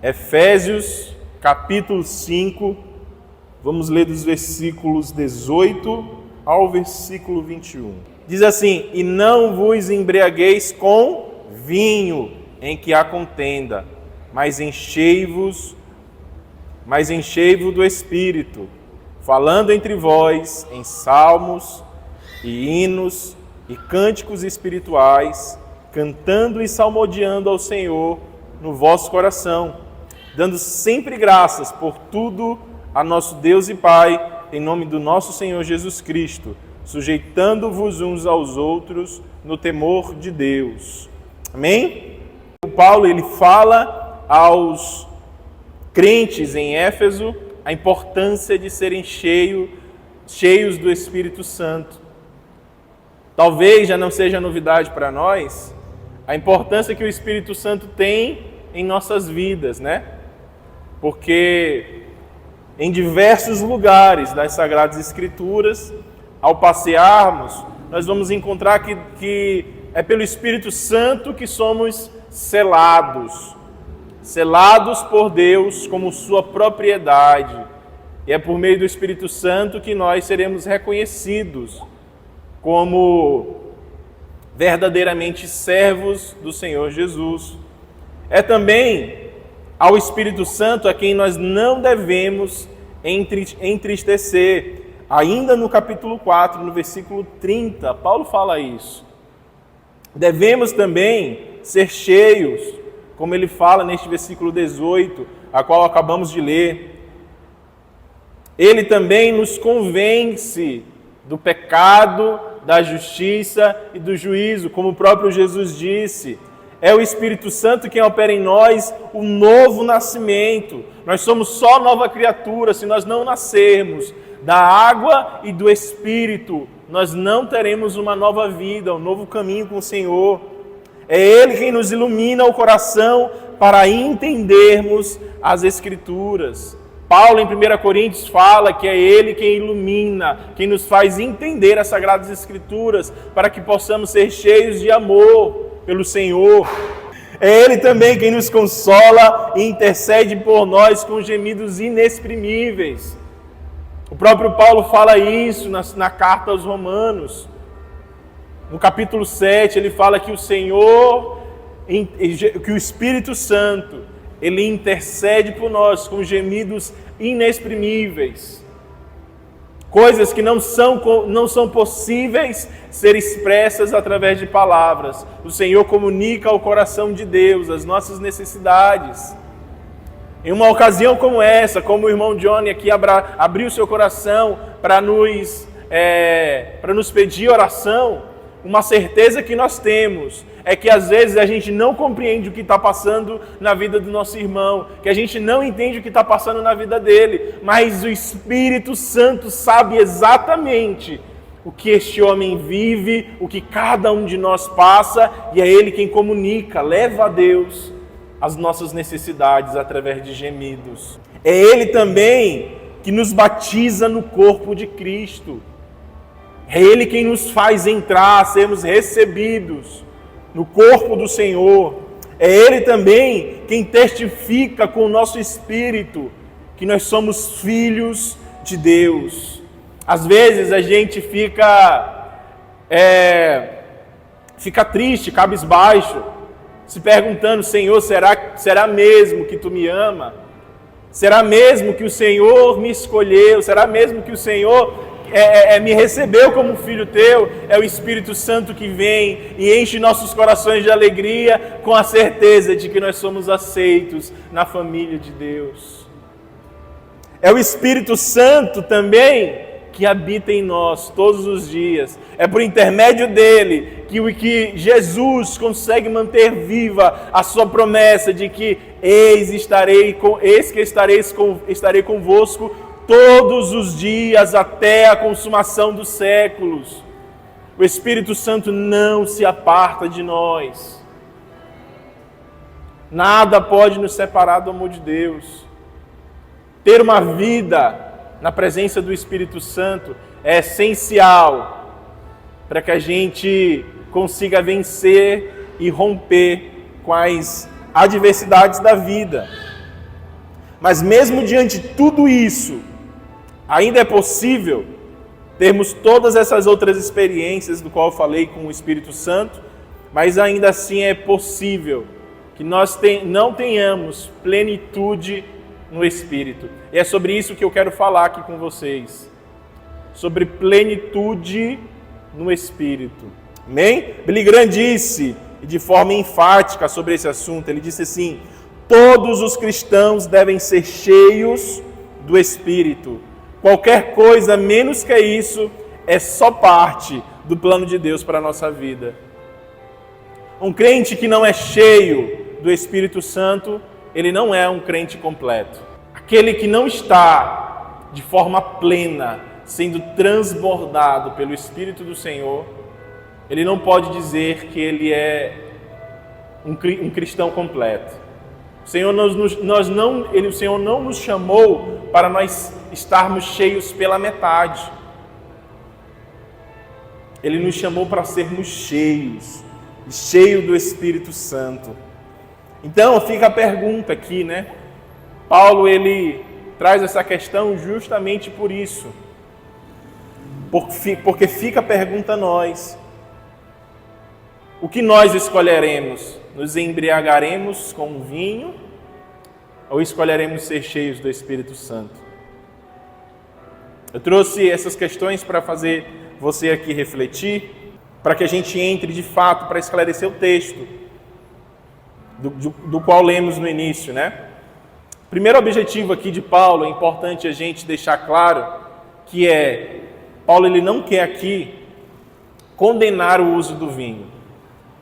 Efésios, capítulo 5, vamos ler dos versículos 18 ao versículo 21. Diz assim: E não vos embriagueis com vinho, em que há contenda, mas enchei-vos do Espírito, falando entre vós em salmos e hinos e cânticos espirituais, cantando e salmodiando ao Senhor no vosso coração, dando sempre graças por tudo a nosso Deus e Pai, em nome do nosso Senhor Jesus Cristo, sujeitando-vos uns aos outros no temor de Deus. Amém? O Paulo, ele fala aos crentes em Éfeso a importância de serem cheios do Espírito Santo. Talvez já não seja novidade para nós a importância que o Espírito Santo tem em nossas vidas, né? Porque em diversos lugares das Sagradas Escrituras, ao passearmos, nós vamos encontrar que é pelo Espírito Santo que somos selados por Deus como sua propriedade. E é por meio do Espírito Santo que nós seremos reconhecidos como verdadeiramente servos do Senhor Jesus. É também ao Espírito Santo a quem nós não devemos entristecer. Ainda no capítulo 4, no versículo 30, Paulo fala isso. Devemos também ser cheios, como ele fala neste versículo 18, a qual acabamos de ler. Ele também nos convence do pecado, da justiça e do juízo, como o próprio Jesus disse. É o Espírito Santo quem opera em nós o novo nascimento. Nós somos só nova criatura se nós não nascermos da água e do Espírito. Nós não teremos uma nova vida, um novo caminho com o Senhor. É Ele quem nos ilumina o coração para entendermos as Escrituras. Paulo, em 1 Coríntios, fala que é Ele quem ilumina, quem nos faz entender as Sagradas Escrituras, para que possamos ser cheios de amor pelo Senhor. É Ele também quem nos consola e intercede por nós com gemidos inexprimíveis. O próprio Paulo fala isso na carta aos Romanos. No capítulo 7, ele fala que o Senhor, que o Espírito Santo, ele intercede por nós com gemidos inexprimíveis. Coisas que não são possíveis ser expressas através de palavras. O Senhor comunica ao coração de Deus as nossas necessidades. Em uma ocasião como essa, como o irmão Johnny aqui abriu seu coração para nos pedir oração, uma certeza que nós temos é que às vezes a gente não compreende o que está passando na vida do nosso irmão, que a gente não entende o que está passando na vida dele, mas o Espírito Santo sabe exatamente o que este homem vive, o que cada um de nós passa, e é Ele quem comunica, leva a Deus as nossas necessidades através de gemidos. É Ele também que nos batiza no corpo de Cristo. É Ele quem nos faz entrar, sermos recebidos no corpo do Senhor. É Ele também quem testifica com o nosso espírito que nós somos filhos de Deus. Às vezes a gente fica triste, cabisbaixo, se perguntando: Senhor, será mesmo que Tu me ama? Será mesmo que o Senhor me escolheu? Será mesmo que o Senhor me recebeu como filho Teu? É o Espírito Santo que vem e enche nossos corações de alegria com a certeza de que nós somos aceitos na família de Deus. É o Espírito Santo também que habita em nós todos os dias. É por intermédio dele que Jesus consegue manter viva a sua promessa de que estarei convosco todos os dias até a consumação dos séculos. O Espírito Santo não se aparta de nós. Nada pode nos separar do amor de Deus. Ter uma vida na presença do Espírito Santo é essencial para que a gente consiga vencer e romper com as adversidades da vida. Mas mesmo diante de tudo isso, ainda é possível termos todas essas outras experiências do qual eu falei com o Espírito Santo, mas ainda assim é possível que nós não tenhamos plenitude no Espírito. E é sobre isso que eu quero falar aqui com vocês. Sobre plenitude no Espírito. Amém? Billy Graham disse, de forma enfática sobre esse assunto, ele disse assim: todos os cristãos devem ser cheios do Espírito. Qualquer coisa menos que isso é só parte do plano de Deus para a nossa vida. Um crente que não é cheio do Espírito Santo, ele não é um crente completo. Aquele que não está de forma plena, sendo transbordado pelo Espírito do Senhor, ele não pode dizer que ele é um cristão completo. O Senhor não nos chamou para nós estarmos cheios pela metade. Ele nos chamou para sermos cheios do Espírito Santo. Então fica a pergunta aqui, né? Paulo, ele traz essa questão justamente por isso. Porque fica a pergunta a nós. O que nós escolheremos? Nos embriagaremos com vinho ou escolheremos ser cheios do Espírito Santo? Eu trouxe essas questões para fazer você aqui refletir, para que a gente entre de fato para esclarecer o texto do qual lemos no início, né? O primeiro objetivo aqui de Paulo, é importante a gente deixar claro, que é, Paulo ele não quer aqui condenar o uso do vinho.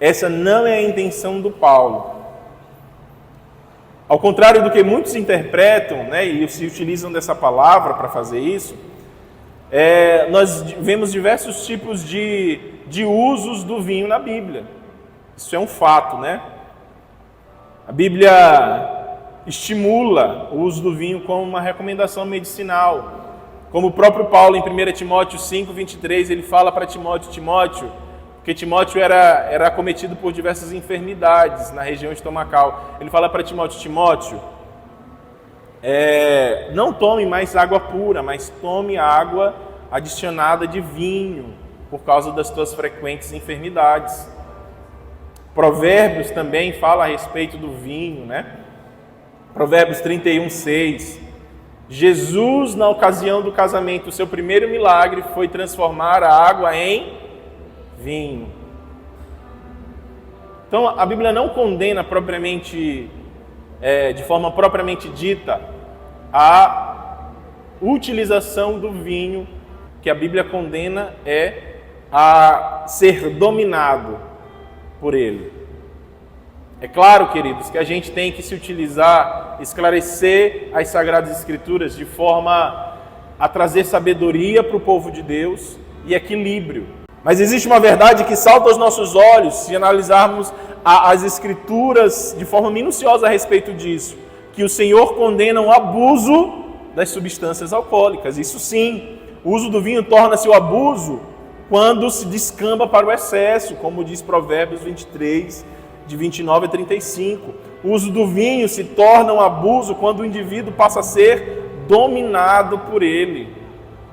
Essa não é a intenção do Paulo. Ao contrário do que muitos interpretam, né, e se utilizam dessa palavra para fazer isso, nós vemos diversos tipos de usos do vinho na Bíblia. Isso é um fato, né? A Bíblia estimula o uso do vinho como uma recomendação medicinal. Como o próprio Paulo, em 1 Timóteo 5:23, ele fala para Timóteo, porque Timóteo era acometido por diversas enfermidades na região estomacal. Ele fala para Timóteo, não tome mais água pura, mas tome água adicionada de vinho, por causa das tuas frequentes enfermidades. Provérbios também fala a respeito do vinho, né? Provérbios 31:6. Jesus, na ocasião do casamento, o seu primeiro milagre foi transformar a água em vinho. Então, a Bíblia não condena propriamente, de forma propriamente dita, a utilização do vinho. Que a Bíblia condena é a ser dominado por ele. É claro, queridos, que a gente tem que se utilizar, esclarecer as Sagradas Escrituras de forma a trazer sabedoria para o povo de Deus e equilíbrio. Mas existe uma verdade que salta aos nossos olhos se analisarmos as Escrituras de forma minuciosa a respeito disso, que o Senhor condena o abuso das substâncias alcoólicas. Isso sim, o uso do vinho torna-se o abuso quando se descamba para o excesso, como diz Provérbios 23, de 29 a 35. O uso do vinho se torna um abuso quando o indivíduo passa a ser dominado por ele.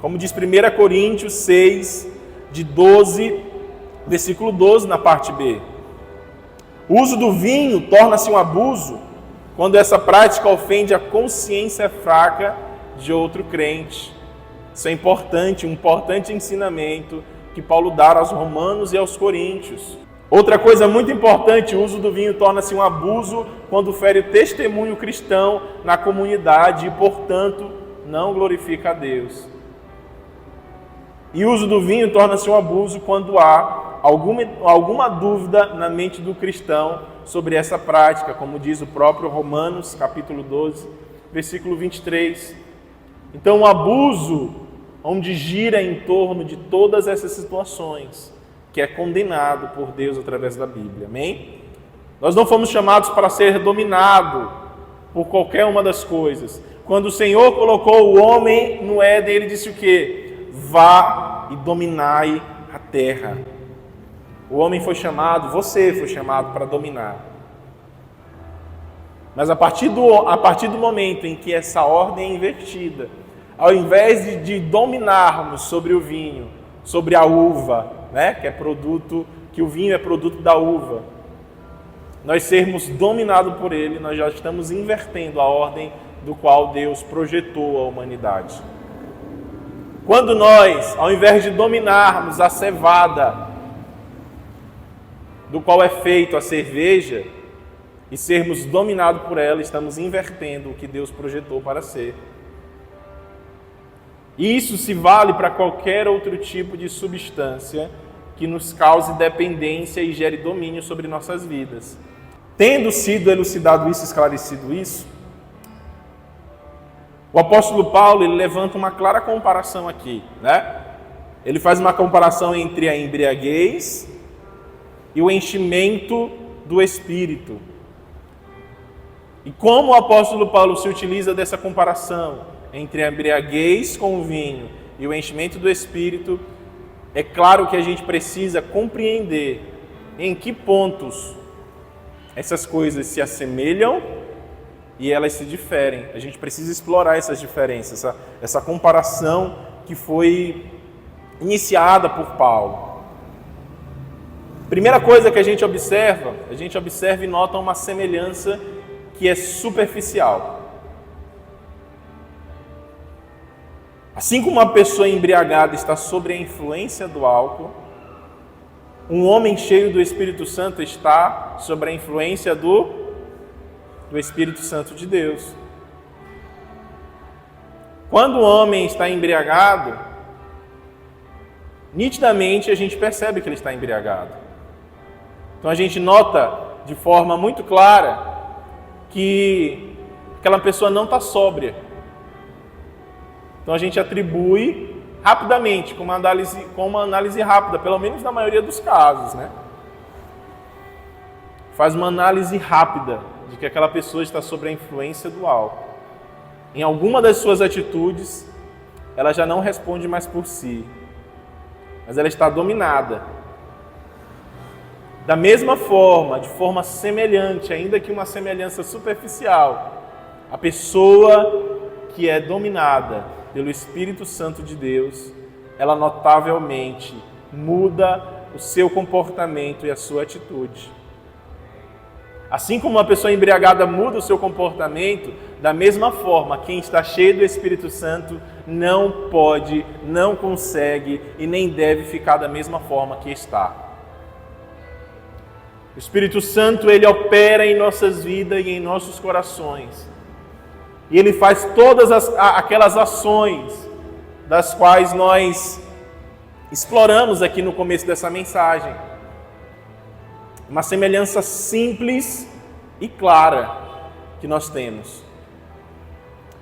Como diz 1 Coríntios 6, de 12, versículo 12, na parte B. O uso do vinho torna-se um abuso quando essa prática ofende a consciência fraca de outro crente. Isso é importante, um importante ensinamento que Paulo dá aos romanos e aos coríntios. Outra coisa muito importante, o uso do vinho torna-se um abuso quando fere o testemunho cristão na comunidade e, portanto, não glorifica a Deus. E o uso do vinho torna-se um abuso quando há alguma dúvida na mente do cristão sobre essa prática, como diz o próprio Romanos, capítulo 12, versículo 23. Então, o abuso, onde gira em torno de todas essas situações, que é condenado por Deus através da Bíblia. Amém? Nós não fomos chamados para ser dominados por qualquer uma das coisas. Quando o Senhor colocou o homem no Éden, ele disse o quê? Vá e dominai a terra. O homem foi chamado, você foi chamado para dominar. Mas a partir do momento em que essa ordem é invertida, ao invés de dominarmos sobre o vinho, sobre a uva, né, que o vinho é produto da uva, nós sermos dominados por ele, nós já estamos invertendo a ordem do qual Deus projetou a humanidade. Quando nós, ao invés de dominarmos a cevada, do qual é feito a cerveja, e sermos dominados por ela, estamos invertendo o que Deus projetou para ser. Isso se vale para qualquer outro tipo de substância que nos cause dependência e gere domínio sobre nossas vidas. Tendo sido elucidado isso, esclarecido isso, o apóstolo Paulo ele levanta uma clara comparação aqui, né? Ele faz uma comparação entre a embriaguez e o enchimento do Espírito. E como o apóstolo Paulo se utiliza dessa comparação entre a embriaguez com o vinho e o enchimento do Espírito, é claro que a gente precisa compreender em que pontos essas coisas se assemelham e elas se diferem. A gente precisa explorar essas diferenças, essa comparação que foi iniciada por Paulo. Primeira coisa que a gente observa e nota uma semelhança que é superficial. Assim como uma pessoa embriagada está sob a influência do álcool, um homem cheio do Espírito Santo está sob a influência do Espírito Santo de Deus. Quando o homem está embriagado, nitidamente a gente percebe que ele está embriagado. Então a gente nota de forma muito clara que aquela pessoa não está sóbria. Então a gente atribui rapidamente, com uma análise rápida, pelo menos na maioria dos casos, né? Faz uma análise rápida de que aquela pessoa está sob a influência do álcool. Em alguma das suas atitudes, ela já não responde mais por si, mas ela está dominada. Da mesma forma, de forma semelhante, ainda que uma semelhança superficial, a pessoa que é dominada pelo Espírito Santo de Deus, ela notavelmente muda o seu comportamento e a sua atitude. Assim como uma pessoa embriagada muda o seu comportamento, da mesma forma, quem está cheio do Espírito Santo não pode, não consegue e nem deve ficar da mesma forma que está. O Espírito Santo, ele opera em nossas vidas e em nossos corações. E ele faz todas aquelas ações das quais nós exploramos aqui no começo dessa mensagem. Uma semelhança simples e clara que nós temos.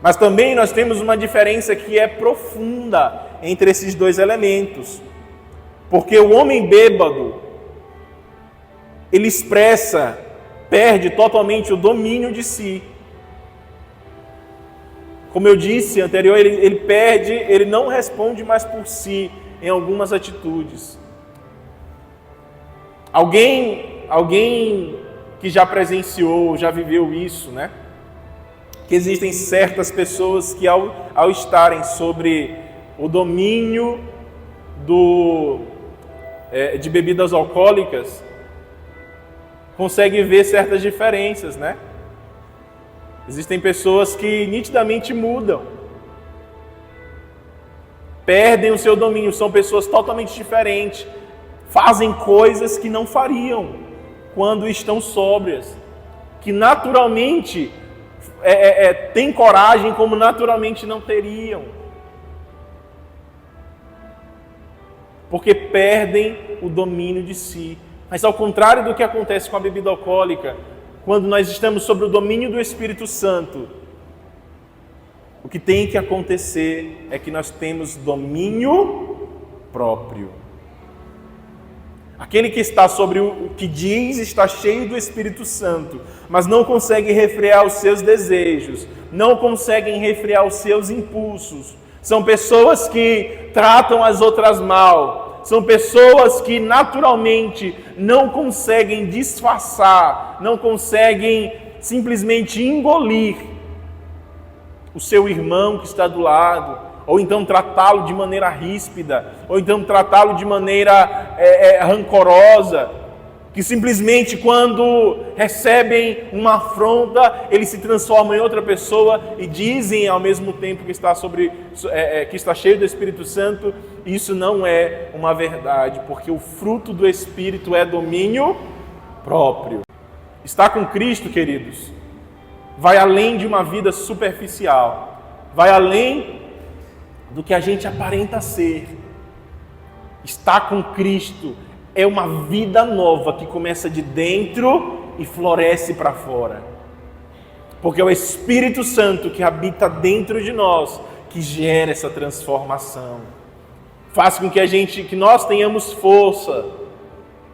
Mas também nós temos uma diferença que é profunda entre esses dois elementos. Porque o homem bêbado, ele perde totalmente o domínio de si. Como eu disse anterior, ele não responde mais por si em algumas atitudes. Alguém que já presenciou, já viveu isso, né? Que existem certas pessoas que ao estarem sobre o domínio de bebidas alcoólicas, conseguem ver certas diferenças, né? Existem pessoas que nitidamente mudam, perdem o seu domínio, são pessoas totalmente diferentes, fazem coisas que não fariam quando estão sóbrias, que naturalmente têm coragem como naturalmente não teriam, porque perdem o domínio de si. Mas ao contrário do que acontece com a bebida alcoólica, quando nós estamos sob o domínio do Espírito Santo, o que tem que acontecer é que nós temos domínio próprio. Aquele que está sobre o que diz está cheio do Espírito Santo, mas não consegue refrear os seus desejos, não conseguem refrear os seus impulsos. São pessoas que tratam as outras mal. São pessoas que naturalmente não conseguem disfarçar, não conseguem simplesmente engolir o seu irmão que está do lado, ou então tratá-lo de maneira ríspida, ou então tratá-lo de maneira rancorosa, que simplesmente quando recebem uma afronta, eles se transformam em outra pessoa e dizem ao mesmo tempo que está cheio do Espírito Santo. Isso não é uma verdade, porque o fruto do Espírito é domínio próprio. Estar com Cristo, queridos, vai além de uma vida superficial, vai além do que a gente aparenta ser. Estar com Cristo é uma vida nova que começa de dentro e floresce para fora. Porque é o Espírito Santo que habita dentro de nós que gera essa transformação. Faz com que nós tenhamos força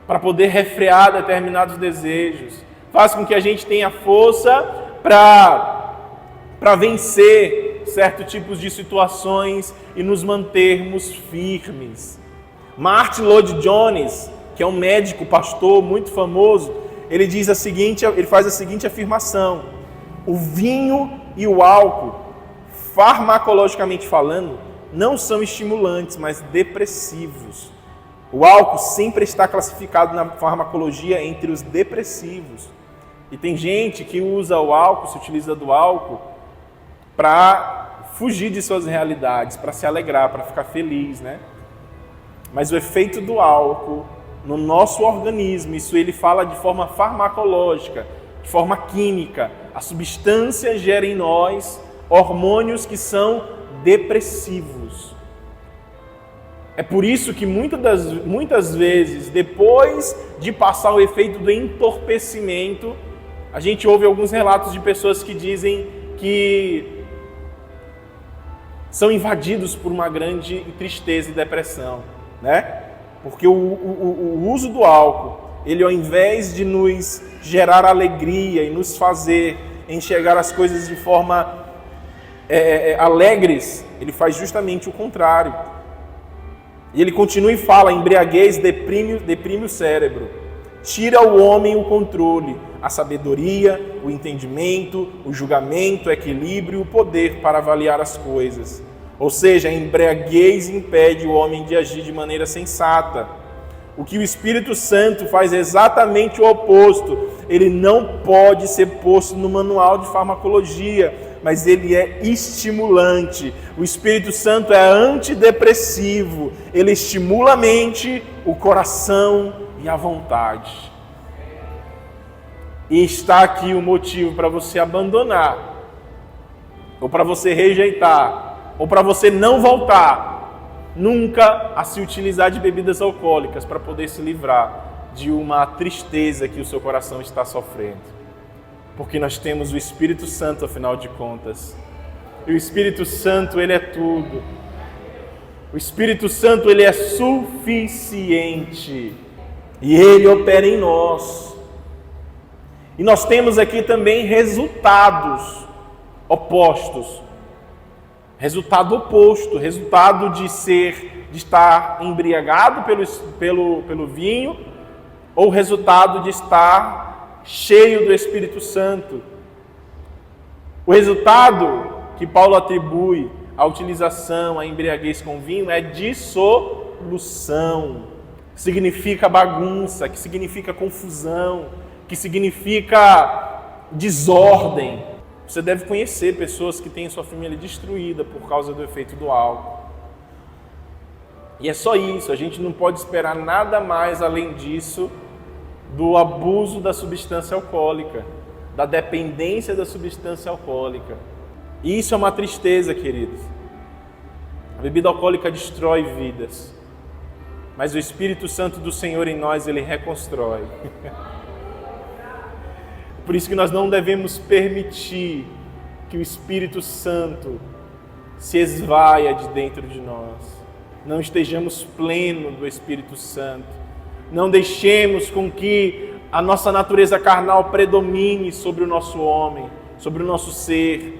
para poder refrear determinados desejos. Faz com que a gente tenha força para vencer certos tipos de situações e nos mantermos firmes. Martin Lloyd-Jones, que é um médico, pastor muito famoso, ele faz a seguinte afirmação: o vinho e o álcool, farmacologicamente falando, não são estimulantes, mas depressivos. O álcool sempre está classificado na farmacologia entre os depressivos. E tem gente que usa o álcool, se utiliza do álcool para fugir de suas realidades, para se alegrar, para ficar feliz, né? Mas o efeito do álcool no nosso organismo, isso ele fala de forma farmacológica, de forma química. A substância gera em nós hormônios que são depressivos. É por isso que muitas vezes, depois de passar o efeito do entorpecimento, a gente ouve alguns relatos de pessoas que dizem que são invadidos por uma grande tristeza e depressão, né? Porque o uso do álcool, ele ao invés de nos gerar alegria e nos fazer enxergar as coisas de forma alegres, ele faz justamente o contrário. E ele continua e fala: a embriaguez deprime o cérebro, tira ao homem o controle, a sabedoria, o entendimento, o julgamento, o equilíbrio e o poder para avaliar as coisas. Ou seja, a embriaguez impede o homem de agir de maneira sensata. O que o Espírito Santo faz é exatamente o oposto. Ele não pode ser posto no manual de farmacologia, mas ele é estimulante. O Espírito Santo é antidepressivo. Ele estimula a mente, o coração e a vontade. E está aqui o motivo para você abandonar, ou para você rejeitar, ou para você não voltar nunca a se utilizar de bebidas alcoólicas para poder se livrar de uma tristeza que o seu coração está sofrendo. Porque nós temos o Espírito Santo, afinal de contas. E o Espírito Santo, ele é tudo. O Espírito Santo, ele é suficiente. E ele opera em nós. E nós temos aqui também resultados opostos. Resultado oposto, resultado de estar embriagado pelo vinho, ou resultado de estar cheio do Espírito Santo. O resultado que Paulo atribui à utilização, à embriaguez com vinho, é dissolução, que significa bagunça, que significa confusão, que significa desordem. Você deve conhecer pessoas que têm sua família destruída por causa do efeito do álcool. E é só isso, a gente não pode esperar nada mais além disso do abuso da substância alcoólica, da dependência da substância alcoólica. E isso é uma tristeza, queridos. A bebida alcoólica destrói vidas, mas o Espírito Santo do Senhor em nós, ele reconstrói. Por isso que nós não devemos permitir que o Espírito Santo se esvaia de dentro de nós. Não estejamos plenos do Espírito Santo. Não deixemos com que a nossa natureza carnal predomine sobre o nosso homem, sobre o nosso ser.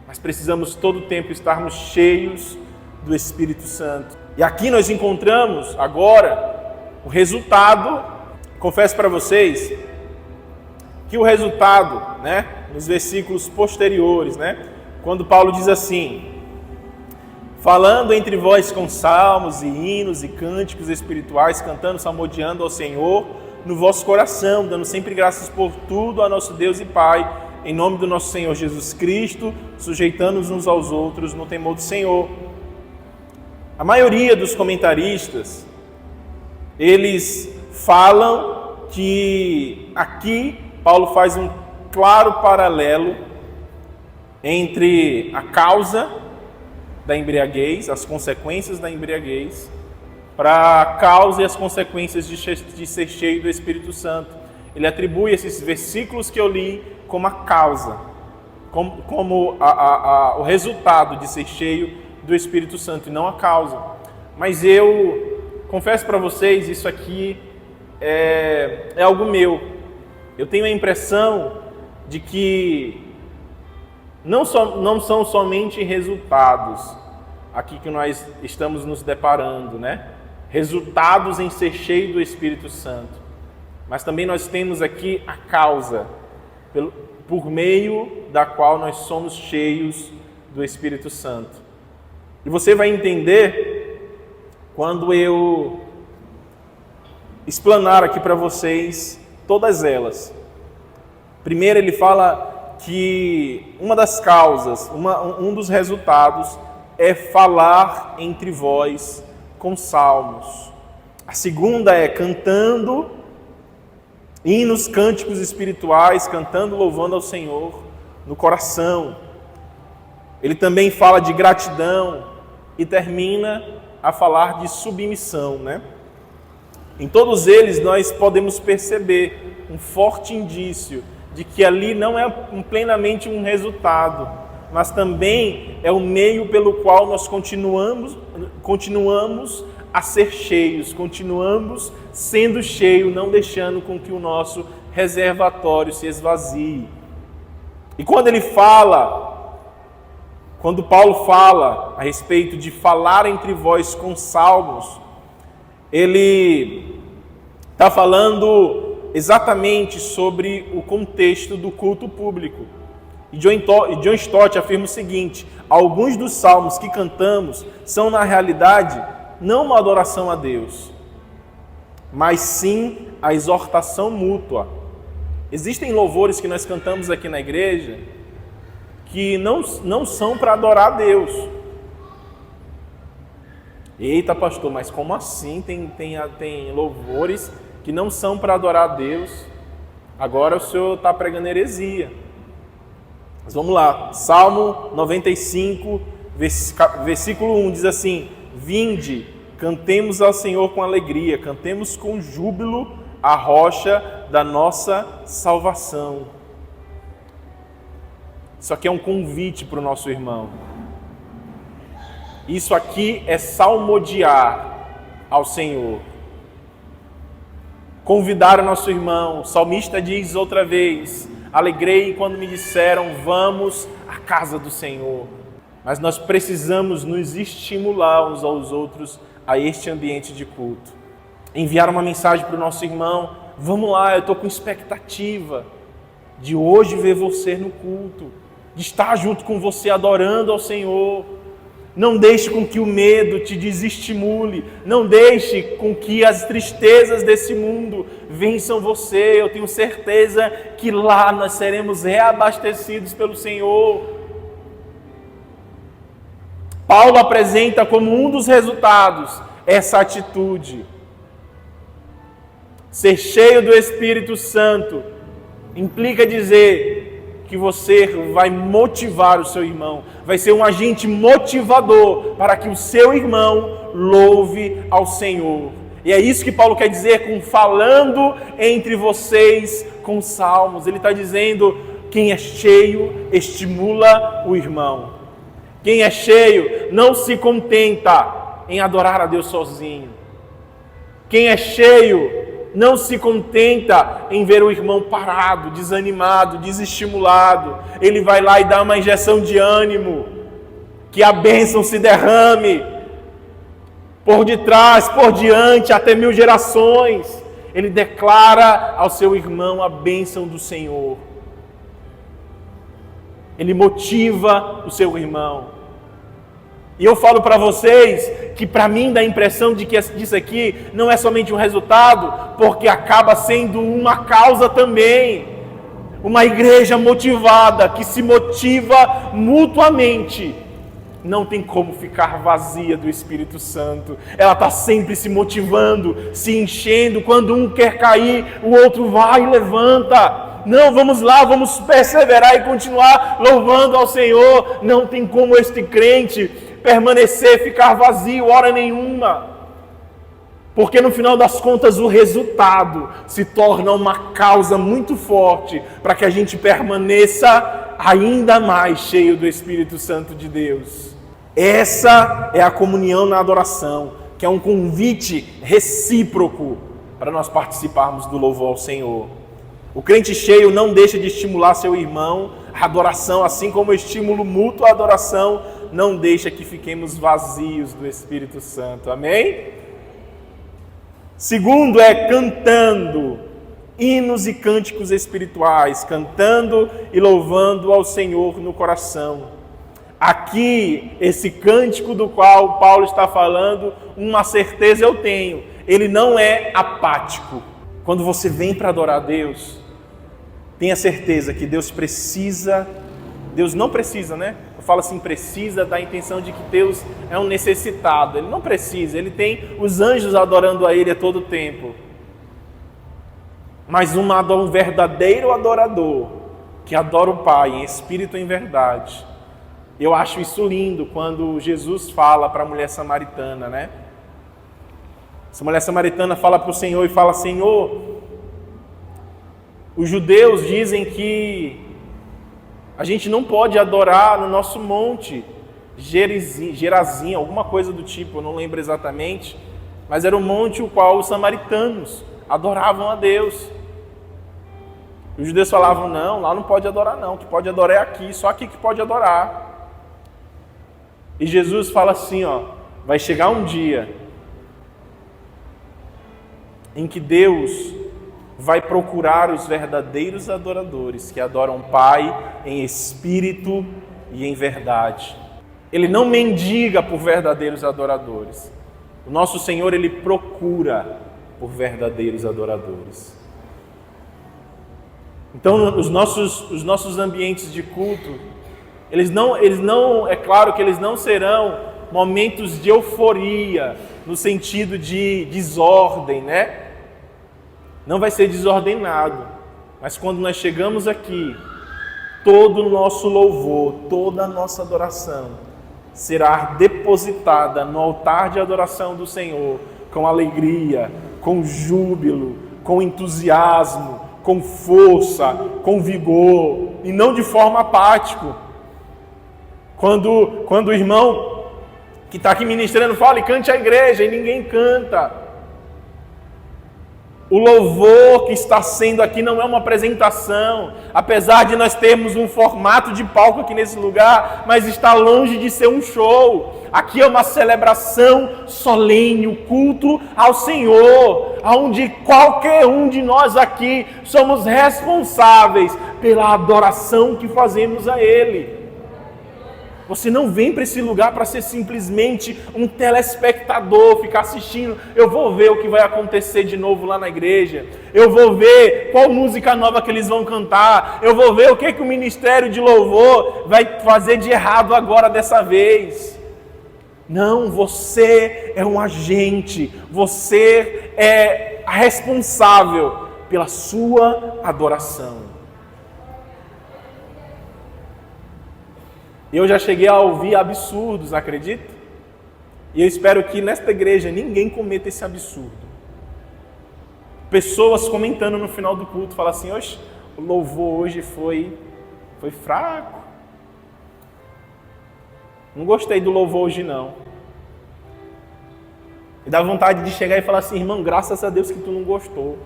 Mas precisamos todo o tempo estarmos cheios do Espírito Santo. E aqui nós encontramos agora o resultado. Confesso para vocês que o resultado, né, nos versículos posteriores, né, quando Paulo diz assim: falando entre vós com salmos e hinos e cânticos espirituais, cantando, salmodiando ao Senhor no vosso coração, dando sempre graças por tudo a nosso Deus e Pai, em nome do nosso Senhor Jesus Cristo, sujeitando-nos uns aos outros no temor do Senhor. A maioria dos comentaristas, eles falam que aqui Paulo faz um claro paralelo entre a causa da embriaguez, as consequências da embriaguez, para a causa e as consequências de ser cheio do Espírito Santo. Ele atribui esses versículos que eu li como a causa, como o resultado de ser cheio do Espírito Santo e não a causa. Mas eu confesso para vocês, isso aqui é algo meu. Eu tenho a impressão de que não são somente resultados aqui que nós estamos nos deparando, né? Resultados em ser cheio do Espírito Santo. Mas também nós temos aqui a causa, por meio da qual nós somos cheios do Espírito Santo. E você vai entender quando eu explanar aqui para vocês todas elas. Primeiro ele fala que uma das causas, um dos resultados é falar entre vós com salmos. A segunda é cantando hinos, cânticos espirituais, cantando, louvando ao Senhor no coração. Ele também fala de gratidão e termina a falar de submissão, né? Em todos eles nós podemos perceber um forte indício de que ali não é plenamente um resultado, mas também é o meio pelo qual nós continuamos a ser cheios, continuamos sendo cheios, não deixando com que o nosso reservatório se esvazie. E quando Paulo fala a respeito de falar entre vós com salmos, ele está falando exatamente sobre o contexto do culto público. E John Stott afirma o seguinte: alguns dos salmos que cantamos são, na realidade, não uma adoração a Deus, mas sim a exortação mútua. Existem louvores que nós cantamos aqui na igreja que não são para adorar a Deus. Eita, pastor, mas como assim? Tem louvores que não são para adorar a Deus? Agora o senhor está pregando heresia. Mas vamos lá, Salmo 95, versículo 1 diz assim: vinde, cantemos ao Senhor com alegria, cantemos com júbilo a rocha da nossa salvação. Isso aqui é um convite para o nosso irmão. Isso aqui é salmodiar ao Senhor. Convidar o nosso irmão. O salmista diz outra vez: alegrei quando me disseram, vamos à casa do Senhor. Mas nós precisamos nos estimular uns aos outros a este ambiente de culto. Enviar uma mensagem para o nosso irmão: vamos lá, eu estou com expectativa de hoje ver você no culto, de estar junto com você adorando ao Senhor. Não deixe com que o medo te desestimule, não deixe com que as tristezas desse mundo vençam você. Eu tenho certeza que lá nós seremos reabastecidos pelo Senhor. Paulo apresenta como um dos resultados essa atitude. Ser cheio do Espírito Santo implica dizer que você vai motivar o seu irmão, vai ser um agente motivador para que o seu irmão louve ao Senhor. E é isso que Paulo quer dizer com falando entre vocês com salmos. Ele está dizendo: quem é cheio estimula o irmão. Quem é cheio não se contenta em adorar a Deus sozinho. Quem é cheio não se contenta em ver o irmão parado, desanimado, desestimulado. Ele vai lá e dá uma injeção de ânimo, que a bênção se derrame por detrás, por diante, até 1000 gerações. ele declara ao seu irmão a bênção do Senhor. Ele motiva o seu irmão. E eu falo para vocês que para mim dá a impressão de que isso aqui não é somente um resultado, porque acaba sendo uma causa também. Uma igreja motivada, que se motiva mutuamente, não tem como ficar vazia do Espírito Santo. Ela está sempre se motivando, se enchendo. Quando um quer cair, o outro vai e levanta. Não, vamos lá, vamos perseverar e continuar louvando ao Senhor. Não tem como este crente permanecer, ficar vazio, hora nenhuma. Porque no final das contas o resultado se torna uma causa muito forte para que a gente permaneça ainda mais cheio do Espírito Santo de Deus. Essa é a comunhão na adoração, que é um convite recíproco para nós participarmos do louvor ao Senhor. O crente cheio não deixa de estimular seu irmão à adoração, assim como o estímulo mútuo à adoração não deixa que fiquemos vazios do Espírito Santo. Amém? Segundo é cantando hinos e cânticos espirituais, cantando e louvando ao Senhor no coração. Aqui, esse cântico do qual Paulo está falando, uma certeza eu tenho, ele não é apático. Quando você vem para adorar a Deus, tenha certeza que Deus não precisa, né? Eu falo assim, precisa, dá a intenção de que Deus é um necessitado. Ele não precisa, ele tem os anjos adorando a Ele a todo tempo. Mas um verdadeiro adorador, que adora o Pai em espírito e em verdade. Eu acho isso lindo quando Jesus fala para a mulher samaritana, né? Essa mulher samaritana fala para o Senhor e fala: Senhor, os judeus dizem que a gente não pode adorar no nosso monte Gerazim, alguma coisa do tipo, eu não lembro exatamente, mas era o monte o qual os samaritanos adoravam a Deus. Os judeus falavam: não, lá não pode adorar não, que pode adorar é aqui, só aqui que pode adorar. E Jesus fala assim, vai chegar um dia em que Deus vai procurar os verdadeiros adoradores, que adoram o Pai em espírito e em verdade. Ele não mendiga por verdadeiros adoradores. O nosso Senhor, Ele procura por verdadeiros adoradores. Então, os nossos ambientes de culto, eles não, é claro que eles não serão momentos de euforia, no sentido de desordem, né? Não vai ser desordenado, mas quando nós chegamos aqui, todo o nosso louvor, toda a nossa adoração será depositada no altar de adoração do Senhor, com alegria, com júbilo, com entusiasmo, com força, com vigor, e não de forma apática. Quando o irmão que está aqui ministrando fala e cante a igreja, e ninguém canta. O louvor que está sendo aqui não é uma apresentação, apesar de nós termos um formato de palco aqui nesse lugar, mas está longe de ser um show. Aqui é uma celebração solene, o culto ao Senhor, onde qualquer um de nós aqui somos responsáveis pela adoração que fazemos a Ele. Você não vem para esse lugar para ser simplesmente um telespectador, ficar assistindo. Eu vou ver o que vai acontecer de novo lá na igreja. Eu vou ver qual música nova que eles vão cantar. Eu vou ver o que o Ministério de Louvor vai fazer de errado agora dessa vez. Não, você é um agente. Você é responsável pela sua adoração. Eu já cheguei a ouvir absurdos, acredita? E eu espero que nesta igreja ninguém cometa esse absurdo. Pessoas comentando no final do culto, falam assim: oxe, o louvor hoje foi fraco. Não gostei do louvor hoje não. E dá vontade de chegar e falar assim: irmão, graças a Deus que tu não gostou.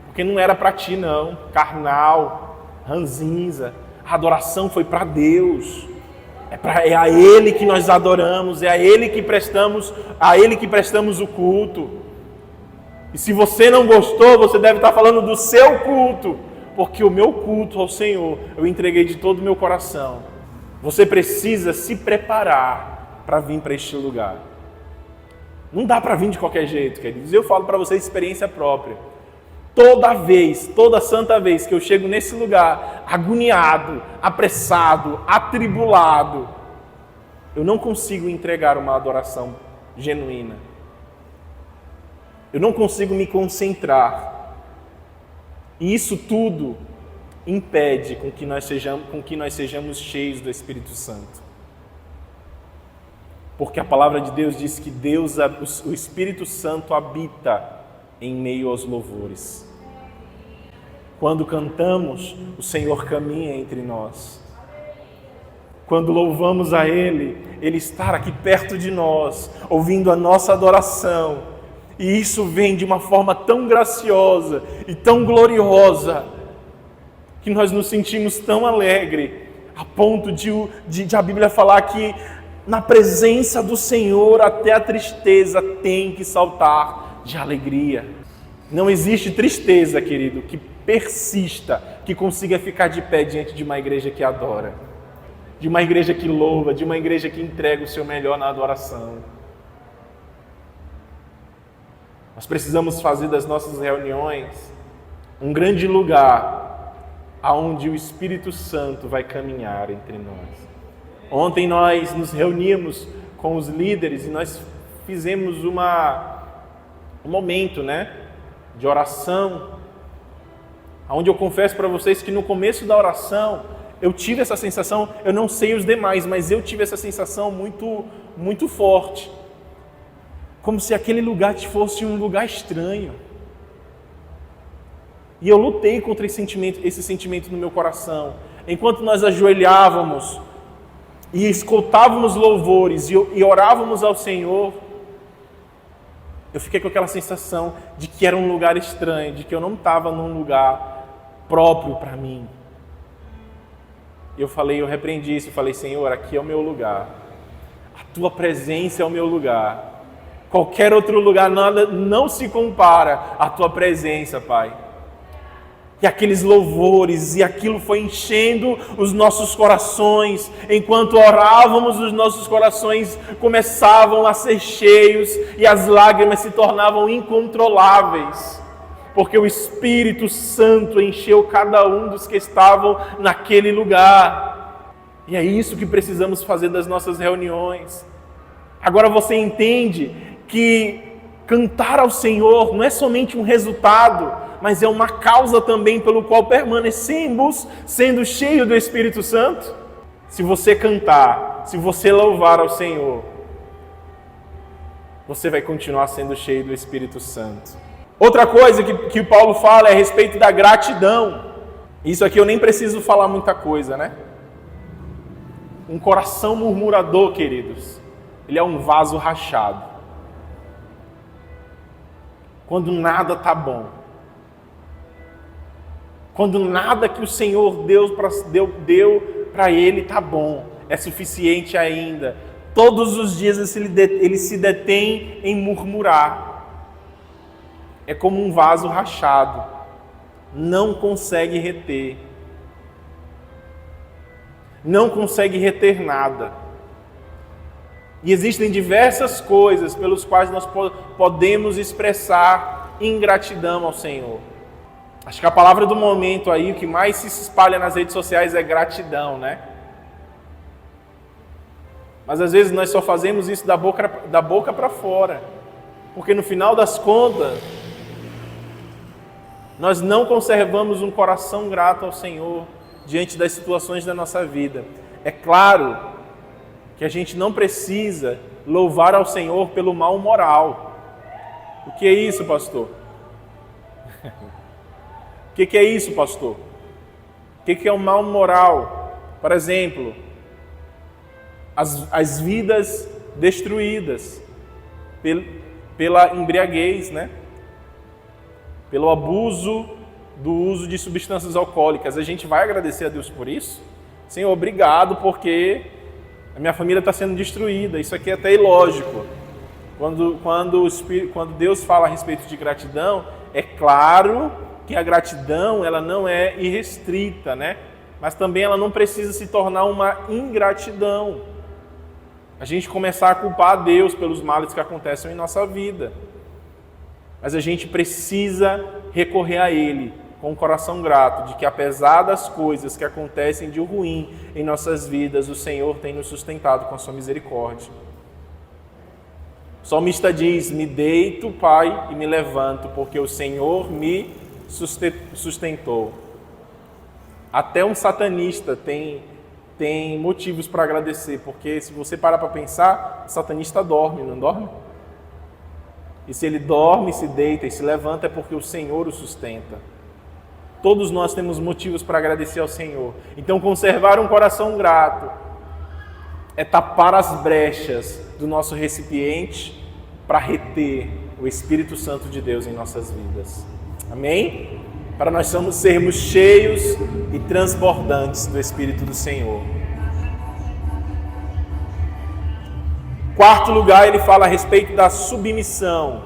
Porque não era para ti não, carnal, ranzinza. A adoração foi para Deus, é a Ele que nós adoramos, é a Ele que prestamos o culto. E se você não gostou, você deve estar falando do seu culto, porque o meu culto ao Senhor eu entreguei de todo o meu coração. Você precisa se preparar para vir para este lugar. Não dá para vir de qualquer jeito, queridos. Eu falo para vocês experiência própria. Toda santa vez que eu chego nesse lugar, agoniado, apressado, atribulado, eu não consigo entregar uma adoração genuína. Eu não consigo me concentrar. E isso tudo impede com que nós sejamos cheios do Espírito Santo. Porque a palavra de Deus diz que o Espírito Santo habita em meio aos louvores. Quando cantamos, o Senhor caminha entre nós. Quando louvamos a Ele, Ele está aqui perto de nós, ouvindo a nossa adoração. E isso vem de uma forma tão graciosa e tão gloriosa, que nós nos sentimos tão alegres, a ponto de a Bíblia falar que na presença do Senhor até a tristeza tem que saltar de alegria. Não existe tristeza, querido, que persista, que consiga ficar de pé diante de uma igreja que adora, de uma igreja que louva, de uma igreja que entrega o seu melhor na adoração. Nós precisamos fazer das nossas reuniões um grande lugar aonde o Espírito Santo vai caminhar entre nós. Ontem nós nos reunimos com os líderes e nós fizemos um momento, de oração, onde eu confesso para vocês que no começo da oração eu tive essa sensação, eu não sei os demais, mas eu tive essa sensação muito, muito forte. Como se aquele lugar fosse um lugar estranho. E eu lutei contra esse sentimento no meu coração. Enquanto nós ajoelhávamos e escutávamos louvores e orávamos ao Senhor, eu fiquei com aquela sensação de que era um lugar estranho, de que eu não estava num lugar próprio para mim. Eu repreendi isso, eu falei, Senhor, aqui é o meu lugar. A Tua presença é o meu lugar. Qualquer outro lugar, nada não se compara à Tua presença, Pai. E aqueles louvores, e aquilo foi enchendo os nossos corações. Enquanto orávamos, os nossos corações começavam a ser cheios e as lágrimas se tornavam incontroláveis. Porque o Espírito Santo encheu cada um dos que estavam naquele lugar. E é isso que precisamos fazer das nossas reuniões. Agora você entende que cantar ao Senhor não é somente um resultado, mas é uma causa também pelo qual permanecemos sendo cheios do Espírito Santo? Se você cantar, se você louvar ao Senhor, você vai continuar sendo cheio do Espírito Santo. Outra coisa que Paulo fala é a respeito da gratidão. Isso aqui eu nem preciso falar muita coisa, Um coração murmurador, queridos, ele é um vaso rachado. Quando nada está bom, quando nada que o Senhor deu para ele está bom, é suficiente ainda, todos os dias ele se detém em murmurar. É como um vaso rachado, não consegue reter nada. E existem diversas coisas pelas quais nós podemos expressar ingratidão ao Senhor. Acho que a palavra do momento aí, o que mais se espalha nas redes sociais é gratidão, Mas às vezes nós só fazemos isso da boca para fora. Porque no final das contas, nós não conservamos um coração grato ao Senhor diante das situações da nossa vida. É claro que a gente não precisa louvar ao Senhor pelo mal moral. O que é isso, pastor? O que é isso, pastor? O que é o mal moral? Por exemplo, as vidas destruídas pela embriaguez, Pelo abuso do uso de substâncias alcoólicas. A gente vai agradecer a Deus por isso? Senhor, obrigado, porque a minha família está sendo destruída. Isso aqui é até ilógico. Quando Deus fala a respeito de gratidão, é claro que a gratidão ela não é irrestrita, né? Mas também ela não precisa se tornar uma ingratidão. A gente começar a culpar a Deus pelos males que acontecem em nossa vida. Mas a gente precisa recorrer a Ele com um coração grato, de que apesar das coisas que acontecem de ruim em nossas vidas, o Senhor tem nos sustentado com a sua misericórdia. O salmista diz: me deito, Pai, e me levanto, porque o Senhor me sustentou. Até um satanista tem motivos para agradecer, porque se você parar para pensar, o satanista dorme, não dorme? E se ele dorme, se deita e se levanta, é porque o Senhor o sustenta. Todos nós temos motivos para agradecer ao Senhor. Então, conservar um coração grato é tapar as brechas do nosso recipiente para reter o Espírito Santo de Deus em nossas vidas. Amém? Para nós sermos cheios e transbordantes do Espírito do Senhor. Quarto lugar, ele fala a respeito da submissão.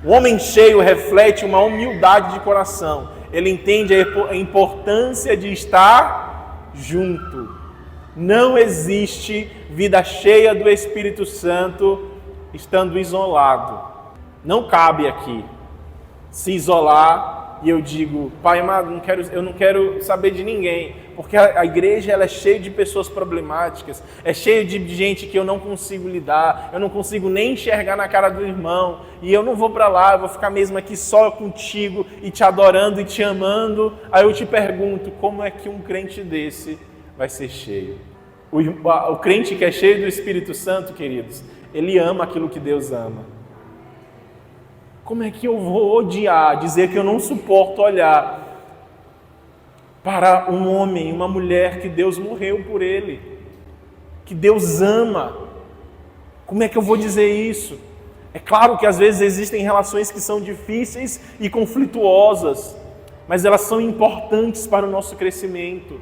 O homem cheio reflete uma humildade de coração. Ele entende a importância de estar junto. Não existe vida cheia do Espírito Santo estando isolado. Não cabe aqui se isolar e eu digo: Pai amado, eu não quero saber de ninguém, porque a igreja ela é cheia de pessoas problemáticas, é cheia de gente que eu não consigo lidar, eu não consigo nem enxergar na cara do irmão, e eu não vou para lá, eu vou ficar mesmo aqui só contigo e te adorando e te amando. Aí eu te pergunto, como é que um crente desse vai ser cheio? O crente que é cheio do Espírito Santo, queridos, ele ama aquilo que Deus ama. Como é que eu vou odiar, dizer que eu não suporto olhar para um homem, uma mulher que Deus morreu por ele, que Deus ama? Como é que eu vou dizer isso? É claro que às vezes existem relações que são difíceis e conflituosas, mas elas são importantes para o nosso crescimento.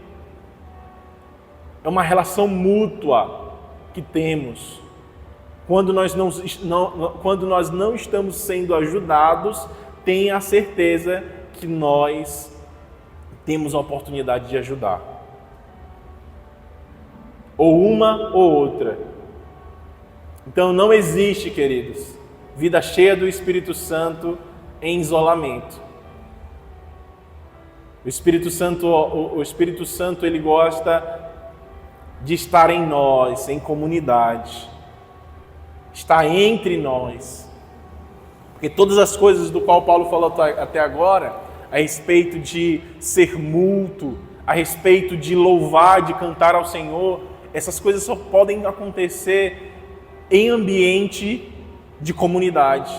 É uma relação mútua que temos. Quando nós não estamos sendo ajudados, tenha a certeza que nós temos a oportunidade de ajudar. Ou uma ou outra. Então não existe, queridos, vida cheia do Espírito Santo em isolamento. O Espírito Santo ele gosta de estar em nós, em comunidade. Está entre nós. Porque todas as coisas do qual Paulo falou até agora, a respeito de ser mútuo, a respeito de louvar, de cantar ao Senhor, essas coisas só podem acontecer em ambiente de comunidade.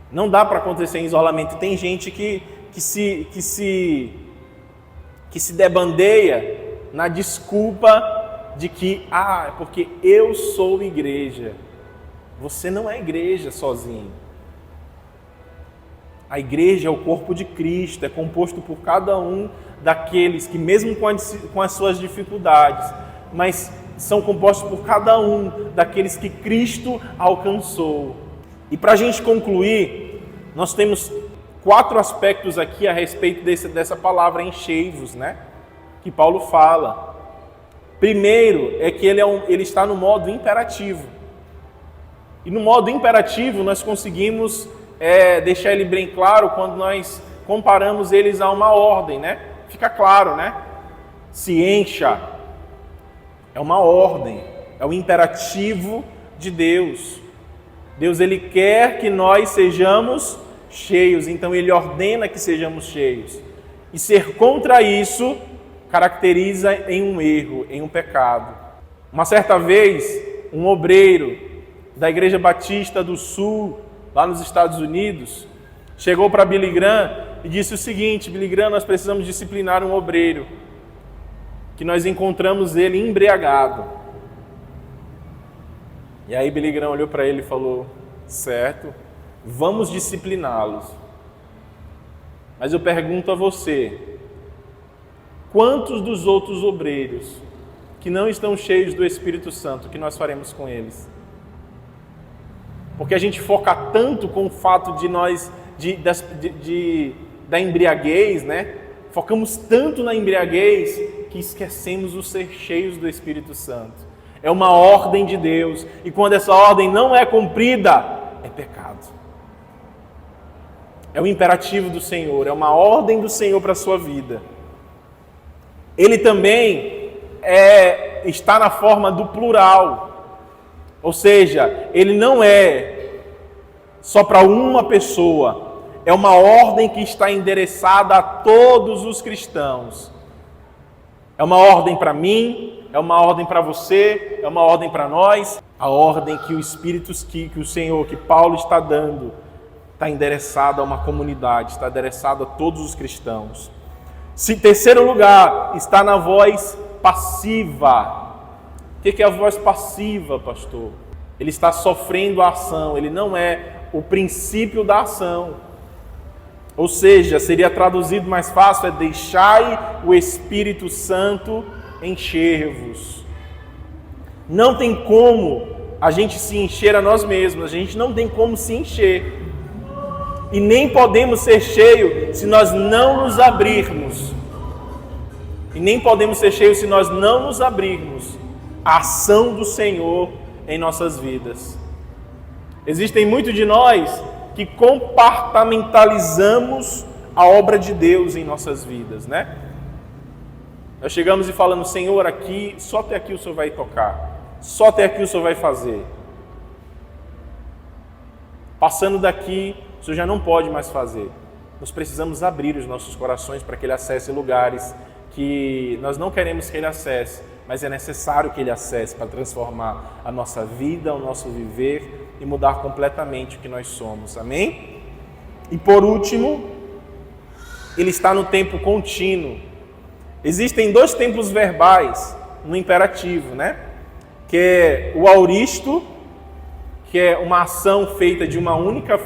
Não dá para acontecer em isolamento. Tem gente que se debandeia na desculpa de que, é porque eu sou igreja. Você não é igreja sozinho. A igreja é o corpo de Cristo, é composto por cada um daqueles que, mesmo com as suas dificuldades, mas são compostos por cada um daqueles que Cristo alcançou. E para a gente concluir, nós temos 4 aspectos aqui a respeito dessa palavra enchei-vos, né? Que Paulo fala. Primeiro é que ele está no modo imperativo. E no modo imperativo nós conseguimos deixar ele bem claro quando nós comparamos eles a uma ordem, né? Fica claro, né? Se encha. É uma ordem, é o imperativo de Deus. Deus ele quer que nós sejamos cheios, então ele ordena que sejamos cheios. E ser contra isso caracteriza em um erro, em um pecado. Uma certa vez, um obreiro da Igreja Batista do Sul, lá nos Estados Unidos, chegou para Billy Graham e disse o seguinte: Billy Graham, nós precisamos disciplinar um obreiro, que nós encontramos ele embriagado. E aí Billy Graham olhou para ele e falou: certo, vamos discipliná-los. Mas eu pergunto a você, quantos dos outros obreiros que não estão cheios do Espírito Santo, que nós faremos com eles? Porque a gente foca tanto com o fato da embriaguez, né? Focamos tanto na embriaguez que esquecemos o ser cheios do Espírito Santo. É uma ordem de Deus, e quando essa ordem não é cumprida, é pecado. É o imperativo do Senhor, é uma ordem do Senhor para a sua vida. Ele também está na forma do plural, ou seja, ele não é só para uma pessoa, é uma ordem que está endereçada a todos os cristãos. É uma ordem para mim, é uma ordem para você, é uma ordem para nós. A ordem que o Espírito, que o Senhor, que Paulo está dando, está endereçada a uma comunidade, está endereçada a todos os cristãos. Terceiro lugar, está na voz passiva. O que é a voz passiva, pastor? Ele está sofrendo a ação, ele não é o princípio da ação. Ou seja, seria traduzido mais fácil, deixai o Espírito Santo encher-vos. Não tem como a gente se encher a nós mesmos, a gente não tem como se encher. E nem podemos ser cheios se nós não nos abrirmos. E nem podemos ser cheios se nós não nos abrirmos à ação do Senhor em nossas vidas. Existem muitos de nós que compartimentalizamos a obra de Deus em nossas vidas, né? Nós chegamos e falamos, Senhor, aqui, só até aqui o Senhor vai tocar, só até aqui o Senhor vai fazer. Passando daqui, o Senhor já não pode mais fazer. Nós precisamos abrir os nossos corações para que Ele acesse lugares que nós não queremos que Ele acesse, mas é necessário que Ele acesse para transformar a nossa vida, o nosso viver e mudar completamente o que nós somos. Amém? E por último, Ele está no tempo contínuo. Existem dois tempos verbais no imperativo, né? Que é o auristo, que é uma ação feita de uma única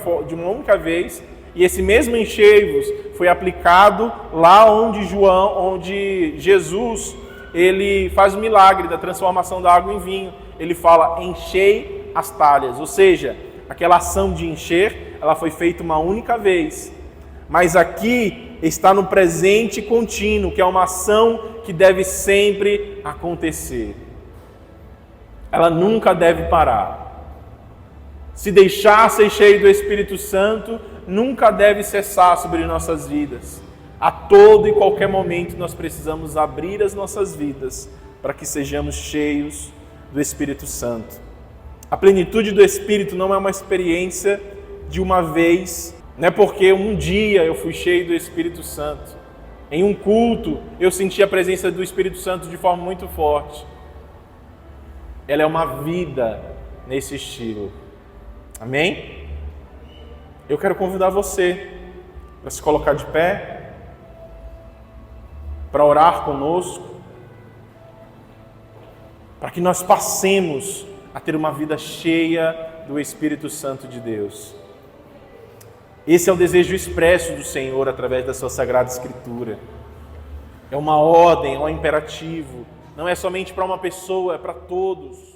vez, e esse mesmo enchei-vos foi aplicado lá onde Jesus ele faz o milagre da transformação da água em vinho. Ele fala, enchei as talhas, ou seja, aquela ação de encher, ela foi feita uma única vez. Mas aqui está no presente contínuo, que é uma ação que deve sempre acontecer. Ela nunca deve parar. Se deixar ser cheio do Espírito Santo, nunca deve cessar sobre nossas vidas. A todo e qualquer momento nós precisamos abrir as nossas vidas para que sejamos cheios do Espírito Santo. A plenitude do Espírito não é uma experiência de uma vez, não é porque um dia eu fui cheio do Espírito Santo. Em um culto eu senti a presença do Espírito Santo de forma muito forte. Ela é uma vida nesse estilo. Amém? Eu quero convidar você para se colocar de pé, para orar conosco, para que nós passemos a ter uma vida cheia do Espírito Santo de Deus. Esse é o desejo expresso do Senhor através da sua Sagrada Escritura. É uma ordem, é um imperativo. Não é somente para uma pessoa, é para todos.